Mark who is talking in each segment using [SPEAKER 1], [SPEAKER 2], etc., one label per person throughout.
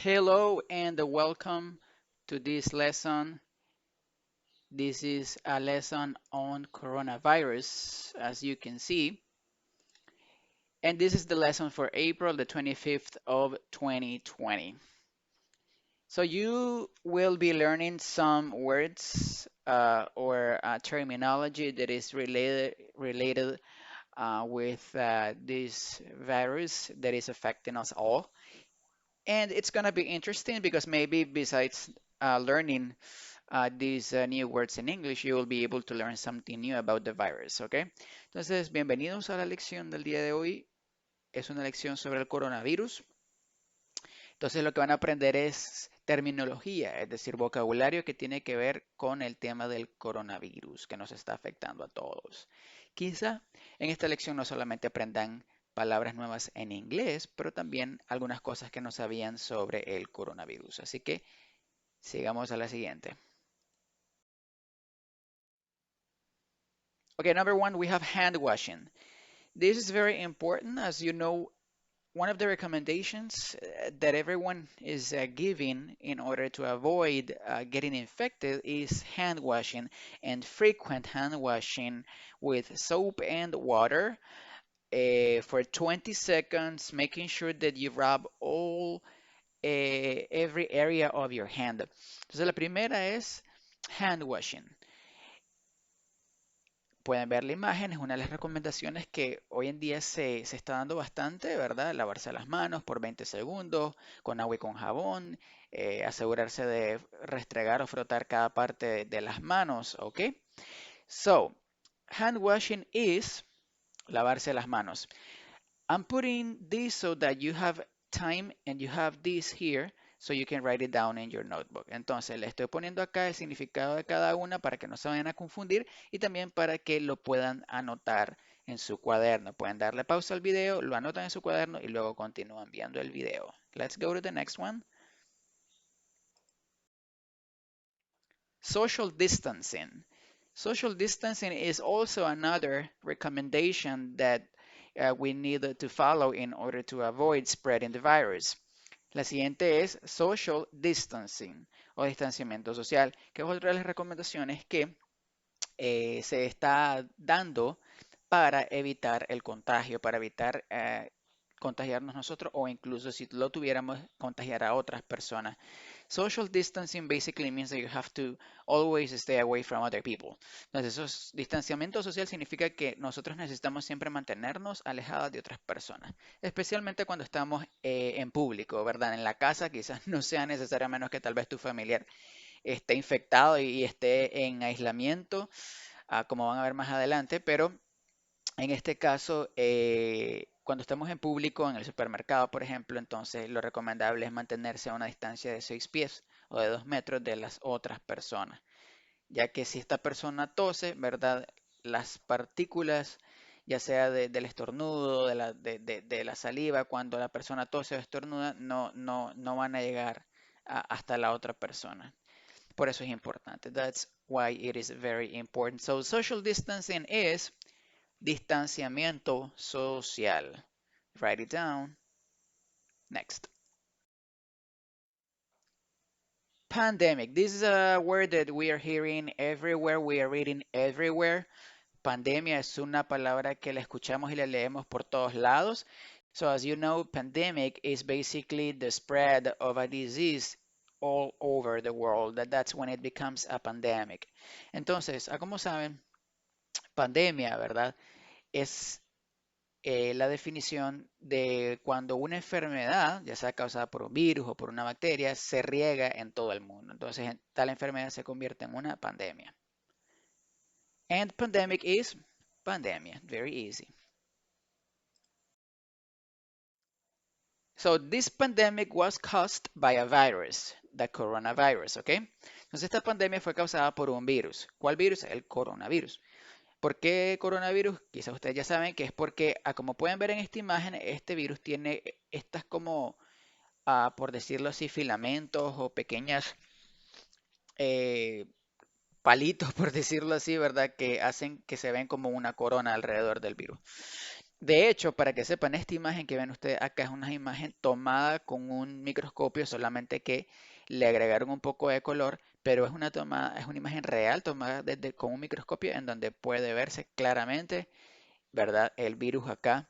[SPEAKER 1] Hello and welcome to this lesson. This is a lesson on coronavirus, as you can see. And this is the lesson for April the 25th of 2020. So you will be learning some words or terminology that is related with this virus that is affecting us all. And it's going to be interesting because maybe besides learning these new words in English, you will be able to learn something new about the virus, ¿ok? Entonces, bienvenidos a la lección del día de hoy. Es una lección sobre el coronavirus. Entonces, lo que van a aprender es terminología, es decir, vocabulario que tiene que ver con el tema del coronavirus que nos está afectando a todos. Quizá en esta lección no solamente aprendan palabras nuevas en inglés, pero también algunas cosas que no sabían sobre el coronavirus. Así que sigamos a la siguiente. Okay, number one, we have hand washing. This is very important. As you know, one of the recommendations that everyone is giving in order to avoid getting infected is hand washing and frequent hand washing with soap and water for 20 seconds, making sure that you rub all every area of your hand. Entonces, la primera es hand washing. Pueden ver la imagen, es una de las recomendaciones que hoy en día se está dando bastante, ¿verdad? Lavarse las manos por 20 segundos con agua y con jabón, asegurarse de restregar o frotar cada parte de las manos, ¿ok? So, hand washing is lavarse las manos. I'm putting this so that you have time and you have this here so you can write it down in your notebook. Entonces, le estoy poniendo acá el significado de cada una para que no se vayan a confundir y también para que lo puedan anotar en su cuaderno. Pueden darle pausa al video, lo anotan en su cuaderno y luego continúan viendo el video. Let's go to the next one. Social distancing. Social distancing is also another recommendation that we need to follow in order to avoid spreading the virus. La siguiente es social distancing o distanciamiento social, que es otra de las recomendaciones que se está dando para evitar el contagio, para evitar contagiarnos nosotros o incluso si lo tuviéramos, contagiar a otras personas. Social distancing basically means that you have to always stay away from other people. Entonces, distanciamiento social significa que nosotros necesitamos siempre mantenernos alejados de otras personas, especialmente cuando estamos en público, ¿verdad? En la casa quizás no sea necesario a menos que tal vez tu familiar esté infectado y esté en aislamiento, como van a ver más adelante, pero en este caso, cuando estamos en público, en el supermercado, por ejemplo, entonces lo recomendable es mantenerse a una distancia de 6 pies o de 2 metros de las otras personas, ya que si esta persona tose, ¿verdad? Las partículas, ya sea del estornudo, de la saliva, cuando la persona tose o estornuda, no van a llegar hasta la otra persona. Por eso es importante. That's why it is very important. So social distancing is distanciamiento social. Write it down. Next. Pandemic. This is a word that we are hearing everywhere. We are reading everywhere. Pandemia es una palabra que la escuchamos y la leemos por todos lados. So as you know, pandemic is basically the spread of a disease all over the world. That's when it becomes a pandemic. Entonces, como saben, pandemia, ¿verdad? Es la definición de cuando una enfermedad, ya sea causada por un virus o por una bacteria, se riega en todo el mundo. Entonces, tal enfermedad se convierte en una pandemia. And pandemic is pandemia. Very easy. So this pandemic was caused by a virus, the coronavirus, ¿ok? Entonces esta pandemia fue causada por un virus. ¿Cuál virus? El coronavirus. ¿Por qué coronavirus? Quizás ustedes ya saben que es porque, como pueden ver en esta imagen, este virus tiene estas como, por decirlo así, filamentos o pequeñas eh, palitos, por decirlo así, ¿verdad? Que hacen que se ven como una corona alrededor del virus. De hecho, para que sepan, esta imagen que ven ustedes acá es una imagen tomada con un microscopio, solamente que le agregaron un poco de color, pero es una imagen real tomada con un microscopio en donde puede verse claramente, ¿verdad? El virus acá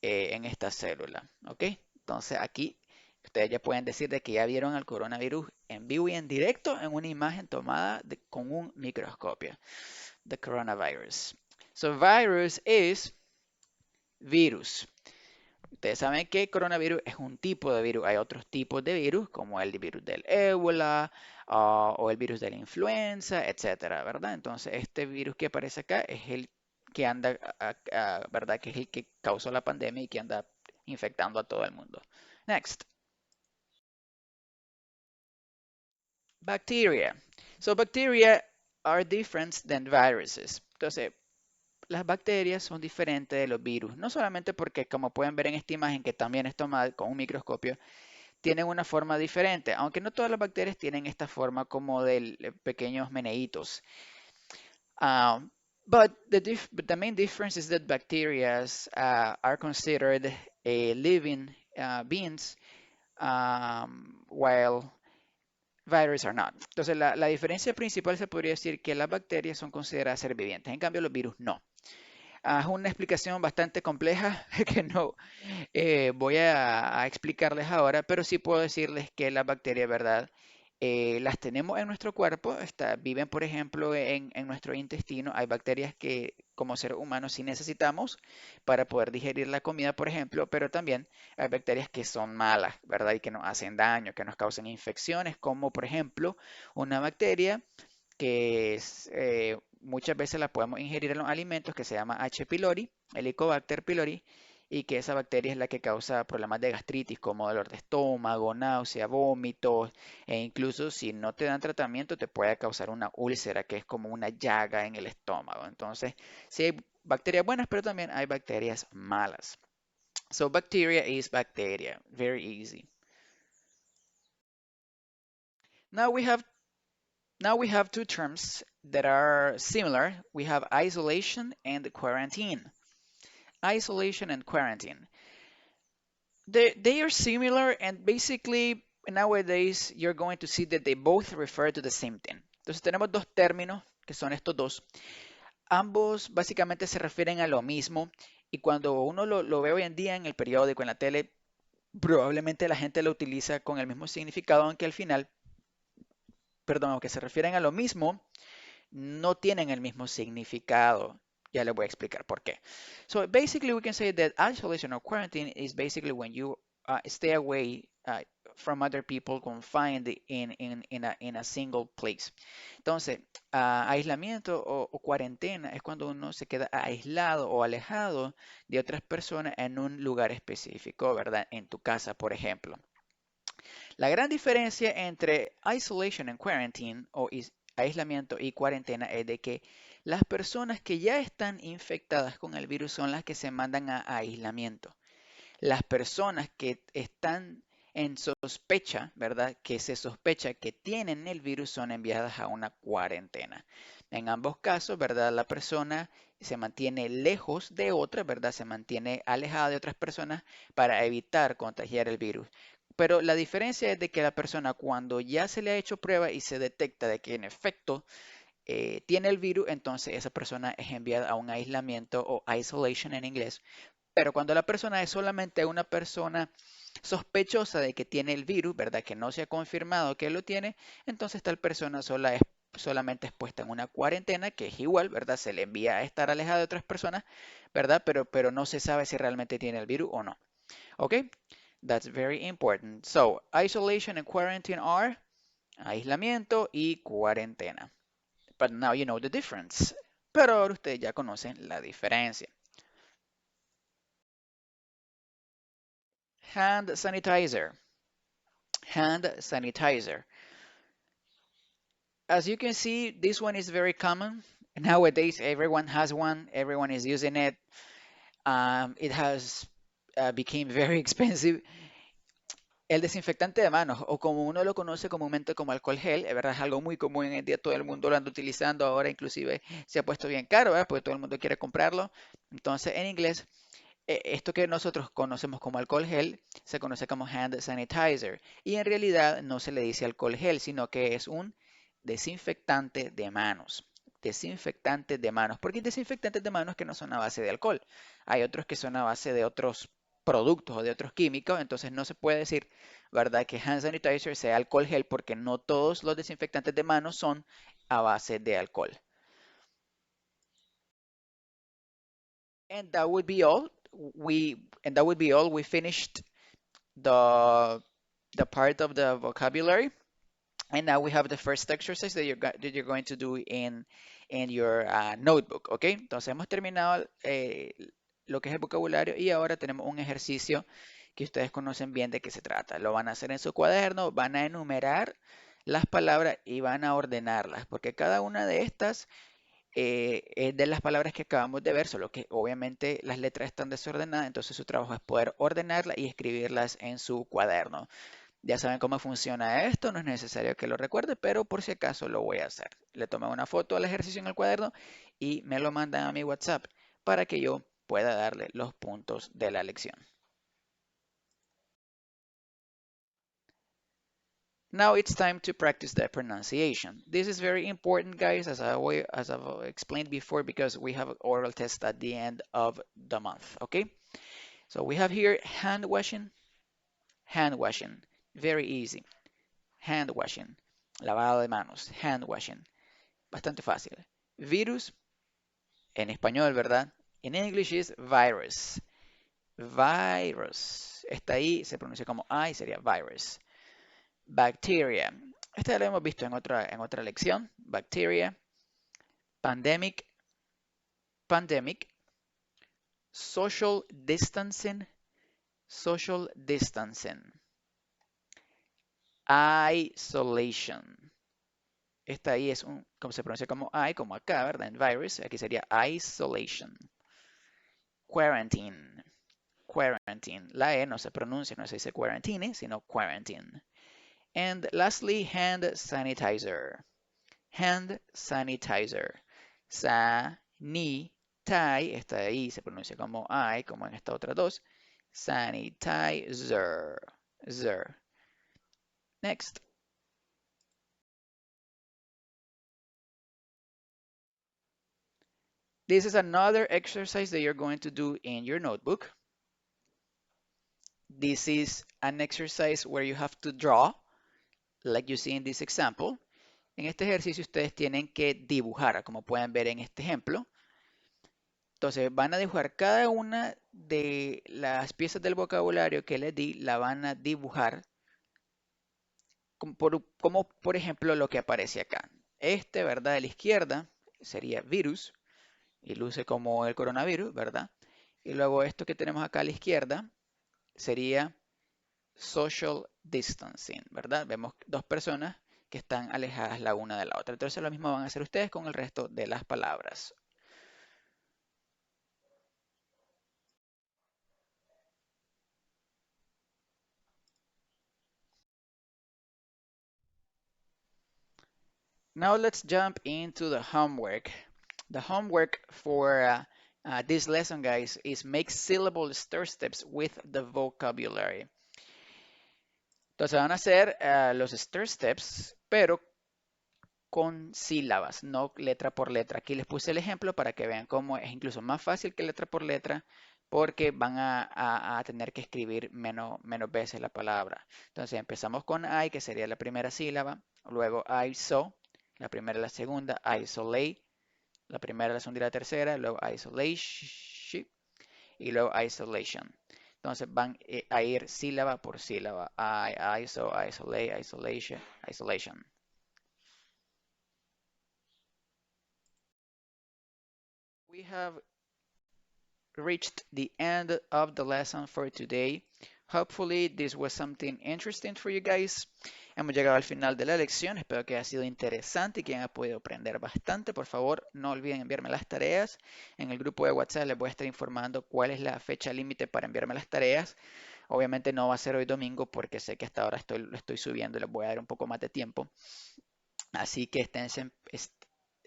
[SPEAKER 1] en esta célula, ¿ok? Entonces aquí ustedes ya pueden decir de que ya vieron al coronavirus en vivo y en directo en una imagen tomada con un microscopio, the coronavirus. So virus is virus. Ustedes saben que coronavirus es un tipo de virus. Hay otros tipos de virus, como el virus del ébola, o el virus de la influenza, etcétera, ¿verdad? Entonces, este virus que aparece acá es el que anda, ¿verdad? Que es el que causó la pandemia y que anda infectando a todo el mundo. Next, bacteria. So, bacteria are different than viruses. Entonces, las bacterias son diferentes de los virus, no solamente porque, como pueden ver en esta imagen, que también es tomada con un microscopio, tienen una forma diferente, aunque no todas las bacterias tienen esta forma como de pequeños meneitos. Um, but the main difference is that bacteria are considered living beings, while viruses are not. Entonces, la diferencia principal se podría decir que las bacterias son consideradas ser vivientes, en cambio los virus no. Es una explicación bastante compleja que no, voy a explicarles ahora, pero sí puedo decirles que las bacterias, ¿verdad? Las tenemos en nuestro cuerpo, viven, por ejemplo, en nuestro intestino. Hay bacterias que como seres humanos sí necesitamos para poder digerir la comida, por ejemplo, pero también hay bacterias que son malas, ¿verdad? Y que nos hacen daño, que nos causan infecciones, como por ejemplo una bacteria que muchas veces la podemos ingerir en los alimentos, que se llama H. pylori, Helicobacter pylori, y que esa bacteria es la que causa problemas de gastritis como dolor de estómago, náusea, vómitos, e incluso si no te dan tratamiento te puede causar una úlcera, que es como una llaga en el estómago. Entonces, sí hay bacterias buenas, pero también hay bacterias malas. So bacteria is bacteria, very easy. Now we have Now we have two terms that are similar. We have isolation and quarantine. Isolation and quarantine. They are similar, and basically nowadays you're going to see that they both refer to the same thing. Entonces tenemos dos términos que son estos dos. Ambos básicamente se refieren a lo mismo, y cuando uno lo ve hoy en día en el periódico, en la tele, probablemente la gente lo utiliza con el mismo significado, aunque al final, perdón, aunque se refieren a lo mismo, no tienen el mismo significado. Ya les voy a explicar por qué. So basically we can say that isolation or quarantine is basically when you stay away from other people confined in a single place. Entonces, aislamiento o cuarentena es cuando uno se queda aislado o alejado de otras personas en un lugar específico, ¿verdad? En tu casa, por ejemplo. La gran diferencia entre isolation and quarantine o aislamiento y cuarentena es de que las personas que ya están infectadas con el virus son las que se mandan a aislamiento. Las personas que están en sospecha, ¿verdad? Que se sospecha que tienen el virus son enviadas a una cuarentena. En ambos casos, ¿verdad? La persona se mantiene lejos de otras, ¿verdad? Se mantiene alejada de otras personas para evitar contagiar el virus. Pero la diferencia es de que la persona, cuando ya se le ha hecho prueba y se detecta de que en efecto tiene el virus, entonces esa persona es enviada a un aislamiento o isolation en inglés. Pero cuando la persona es solamente una persona sospechosa de que tiene el virus, ¿verdad? Que no se ha confirmado que lo tiene, entonces tal persona es solamente expuesta en una cuarentena, que es igual, ¿verdad? Se le envía a estar alejada de otras personas, ¿verdad? Pero no se sabe si realmente tiene el virus o no. ¿Ok? That's very important. So, isolation and quarantine are aislamiento y cuarentena. But now you know the difference. Pero ahora ustedes ya conocen la diferencia. Hand sanitizer. Hand sanitizer. As you can see, this one is very common. Nowadays, everyone has one. Everyone is using it. It has become very expensive. El desinfectante de manos, o como uno lo conoce comúnmente como alcohol gel, es verdad, es algo muy común en el día, todo el mundo lo anda utilizando ahora, inclusive se ha puesto bien caro, ¿verdad? Porque todo el mundo quiere comprarlo. Entonces, en inglés, Esto que nosotros conocemos como alcohol gel se conoce como hand sanitizer y en realidad no se le dice alcohol gel, sino que es un desinfectante de manos. Desinfectante de manos. Porque hay desinfectantes de manos que no son a base de alcohol. Hay otros que son a base de otros productos o de otros químicos. Entonces no se puede decir, ¿verdad?, que hand sanitizer sea alcohol gel porque no todos los desinfectantes de manos son a base de alcohol. And that would be all. We finished the the part of the vocabulary. And now we have the first exercise that you're going to do in your notebook, ¿ok? Entonces hemos terminado lo que es el vocabulario y ahora tenemos un ejercicio que ustedes conocen bien de qué se trata. Lo van a hacer en su cuaderno, van a enumerar las palabras y van a ordenarlas, porque cada una de estas es de las palabras que acabamos de ver, solo que obviamente las letras están desordenadas, entonces su trabajo es poder ordenarlas y escribirlas en su cuaderno. Ya saben cómo funciona esto, no es necesario que lo recuerde, pero por si acaso lo voy a hacer. Le tomo una foto al ejercicio en el cuaderno y me lo mandan a mi WhatsApp para que yo pueda darle los puntos de la lección. Now it's time to practice the pronunciation. This is very important, guys, as I've explained before, because we have oral test at the end of the month, okay? So we have here hand washing, hand washing. Very easy. Hand washing. Lavado de manos, hand washing. Bastante fácil. Virus, en español, ¿verdad? En English is virus. Virus. Está ahí, se pronuncia como I, sería virus. Bacteria. Esta ya lo hemos visto en otra lección. Bacteria. Pandemic. Pandemic. Social distancing. Social distancing. Isolation. Esta ahí es como se pronuncia como I, como acá, ¿verdad? En virus. Aquí sería isolation. Quarantine. Quarantine. La E no se pronuncia, no se dice quarantine, sino quarantine. And lastly, hand sanitizer. Hand sanitizer. Sanitize, esta de ahí se pronuncia como I, como en esta otra dos. Sanitizer. Zer. Next. This is another exercise that you're going to do in your notebook. This is an exercise where you have to draw, like you see in this example. En este ejercicio ustedes tienen que dibujar, como pueden ver en este ejemplo. Entonces van a dibujar cada una de las piezas del vocabulario que les di, la van a dibujar como por ejemplo lo que aparece acá. Este, ¿verdad? De la izquierda sería virus y luce como el coronavirus, ¿verdad? Y luego esto que tenemos acá a la izquierda sería social distancing, ¿verdad? Vemos dos personas que están alejadas la una de la otra. Entonces lo mismo van a hacer ustedes con el resto de las palabras. Now let's jump into the homework. The homework for this lesson, guys, is make syllable stir steps with the vocabulary. Entonces van a hacer los stir steps, pero con sílabas, no letra por letra. Aquí les puse el ejemplo para que vean cómo es incluso más fácil que letra por letra, porque van a tener que escribir menos veces la palabra. Entonces empezamos con I, que sería la primera sílaba, luego I saw, la primera y la segunda, isolate, la primera, la segunda y la tercera, luego isolation y luego isolation. Entonces van a ir sílaba por sílaba. I, ISO, isolate, isolation, isolation. We have reached the end of the lesson for today. Hopefully this was something interesting for you guys. Hemos llegado al final de la lección. Espero que haya sido interesante y que hayan podido aprender bastante. Por favor, no olviden enviarme las tareas. En el grupo de WhatsApp les voy a estar informando cuál es la fecha límite para enviarme las tareas. Obviamente no va a ser hoy domingo porque sé que hasta ahora lo estoy subiendo y les voy a dar un poco más de tiempo. Así que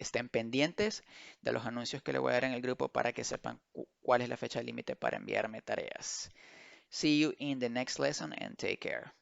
[SPEAKER 1] estén pendientes de los anuncios que le voy a dar en el grupo para que sepan cuál es la fecha límite para enviarme tareas. See you in the next lesson and take care.